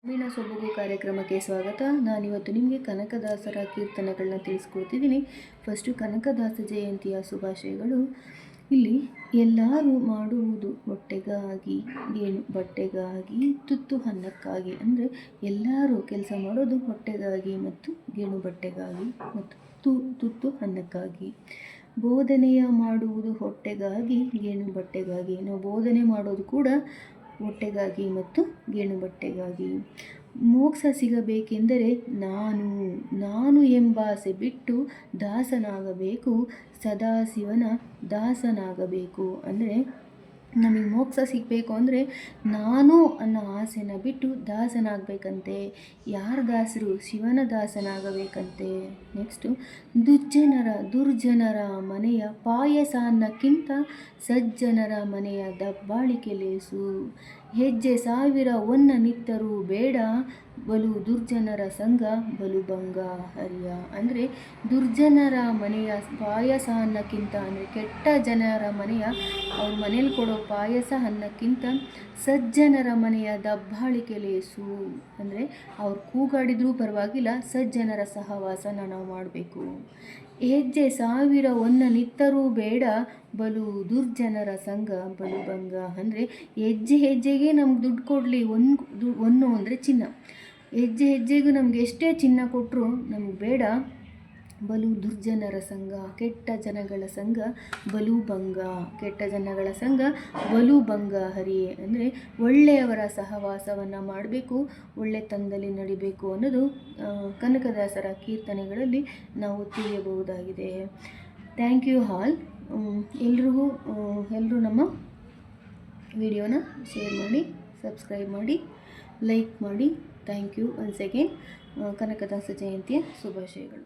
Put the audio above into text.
ಗ್ರಾಮೀಣ ಸೊಬಗು ಕಾರ್ಯಕ್ರಮಕ್ಕೆ ಸ್ವಾಗತ. ನಾನಿವತ್ತು ನಿಮಗೆ ಕನಕದಾಸರ ಕೀರ್ತನೆಗಳನ್ನ ತಿಳಿಸ್ಕೊಡ್ತಿದ್ದೀನಿ. ಫಸ್ಟು ಕನಕದಾಸ ಜಯಂತಿಯ ಶುಭಾಶಯಗಳು. ಇಲ್ಲಿ ಎಲ್ಲರೂ ಮಾಡುವುದು ಹೊಟ್ಟೆಗಾಗಿ, ಗೇಣು ಬಟ್ಟೆಗಾಗಿ, ತುತ್ತು ಅನ್ನಕ್ಕಾಗಿ. ಅಂದರೆ ಎಲ್ಲರೂ ಕೆಲಸ ಮಾಡೋದು ಹೊಟ್ಟೆಗಾಗಿ ಮತ್ತು ಗೇಣು ಬಟ್ಟೆಗಾಗಿ ಮತ್ತು ತುತ್ತು ಅನ್ನಕ್ಕಾಗಿ. ಬೋಧನೆಯ ಮಾಡುವುದು ಹೊಟ್ಟೆಗಾಗಿ, ಗೇಣು ಬಟ್ಟೆಗಾಗಿ. ನಾವು ಬೋಧನೆ ಮಾಡೋದು ಕೂಡ ಹೊಟ್ಟೆಗಾಗಿ ಮತ್ತು ಗೇಣು ಬಟ್ಟೆಗಾಗಿ. ಮೋಕ್ಷ ಸಿಗಬೇಕೆಂದರೆ ನಾನು ಎಂಬಾಸೆ ಬಿಟ್ಟು ದಾಸನಾಗಬೇಕು, ಸದಾಶಿವನ ದಾಸನಾಗಬೇಕು. ಅಂದರೆ ನಮಗೆ ಮೋಕ್ಷ ಸಿಗಬೇಕು ಅಂದರೆ ನಾನು ಅನ್ನೋ ಆಸೆನ ಬಿಟ್ಟು ದಾಸನಾಗಬೇಕಂತೆ. ಯಾರ ದಾಸರು? ಶಿವನ ದಾಸನಾಗಬೇಕಂತೆ. ನೆಕ್ಸ್ಟು, ದುರ್ಜನರ ಮನೆಯ ಪಾಯಸ ಅನ್ನಕ್ಕಿಂತ ಸಜ್ಜನರ ಮನೆಯ ದಬ್ಬಾಳಿಕೆ ಲೇಸು. ಹೆಜ್ಜೆ 1000 ನಿತ್ತರೂ ಬೇಡ, ಬಲು ದುರ್ಜನರ ಸಂಘ ಬಲು ಭಂಗ ಹರಿಯ. ಅಂದರೆ ದುರ್ಜನರ ಮನೆಯ ಪಾಯಸ ಅನ್ನಕ್ಕಿಂತ, ಅಂದರೆ ಕೆಟ್ಟ ಜನರ ಮನೆಯ ಅವ್ರ ಮನೇಲಿ ಕೊಡೋ ಪಾಯಸ ಅನ್ನಕ್ಕಿಂತ ಸಜ್ಜನರ ಮನೆಯ ದಬ್ಬಾಳಿಕೆ ಲೇಸು. ಅಂದರೆ ಅವ್ರು ಕೂಗಾಡಿದ್ರೂ ಪರವಾಗಿಲ್ಲ, ಸಜ್ಜನರ ಸಹವಾಸನ ನಾವು ಮಾಡಬೇಕು. ಹೆಜ್ಜೆ 1000 ನಿತ್ತರೂ ಬೇಡ, ಬಲು ದುರ್ಜನರ ಸಂಘ ಬಲು ಭಂಗ. ಅಂದರೆ ಹೆಜ್ಜೆಗೆ ನಮ್ಗೆ ದುಡ್ಡು ಕೊಡಲಿ, ಒಂದು ಅಂದರೆ ಚಿನ್ನ. ಹೆಜ್ಜೆಗೂ ನಮ್ಗೆ ಎಷ್ಟೇ ಚಿನ್ನ ಕೊಟ್ಟರು ನಮ್ಗೆ ಬೇಡ. ಬಲು ದುರ್ಜನರ ಸಂಘ, ಕೆಟ್ಟ ಜನಗಳ ಸಂಘ ಬಲು ಭಂಗ. ಕೆಟ್ಟ ಜನಗಳ ಸಂಘ ಬಲು ಭಂಗ ಹರಿಯೇ. ಅಂದರೆ ಒಳ್ಳೆಯವರ ಸಹವಾಸವನ್ನು ಮಾಡಬೇಕು, ಒಳ್ಳೆತನದಲ್ಲಿ ನಡಿಬೇಕು ಅನ್ನೋದು ಕನಕದಾಸರ ಕೀರ್ತನೆಗಳಲ್ಲಿ ನಾವು ತಿಳಿಯಬಹುದಾಗಿದೆ. Thank you all. ಎಲ್ಲರೂ ನಮ್ಮ ವಿಡಿಯೋನ ಶೇರ್ ಮಾಡಿ, ಸಬ್ಸ್ಕ್ರೈಬ್ ಮಾಡಿ, ಲೈಕ್ ಮಾಡಿ. Thank you once again. Kanakadasa ಜಯಂತಿಯ ಶುಭಾಶಯಗಳು.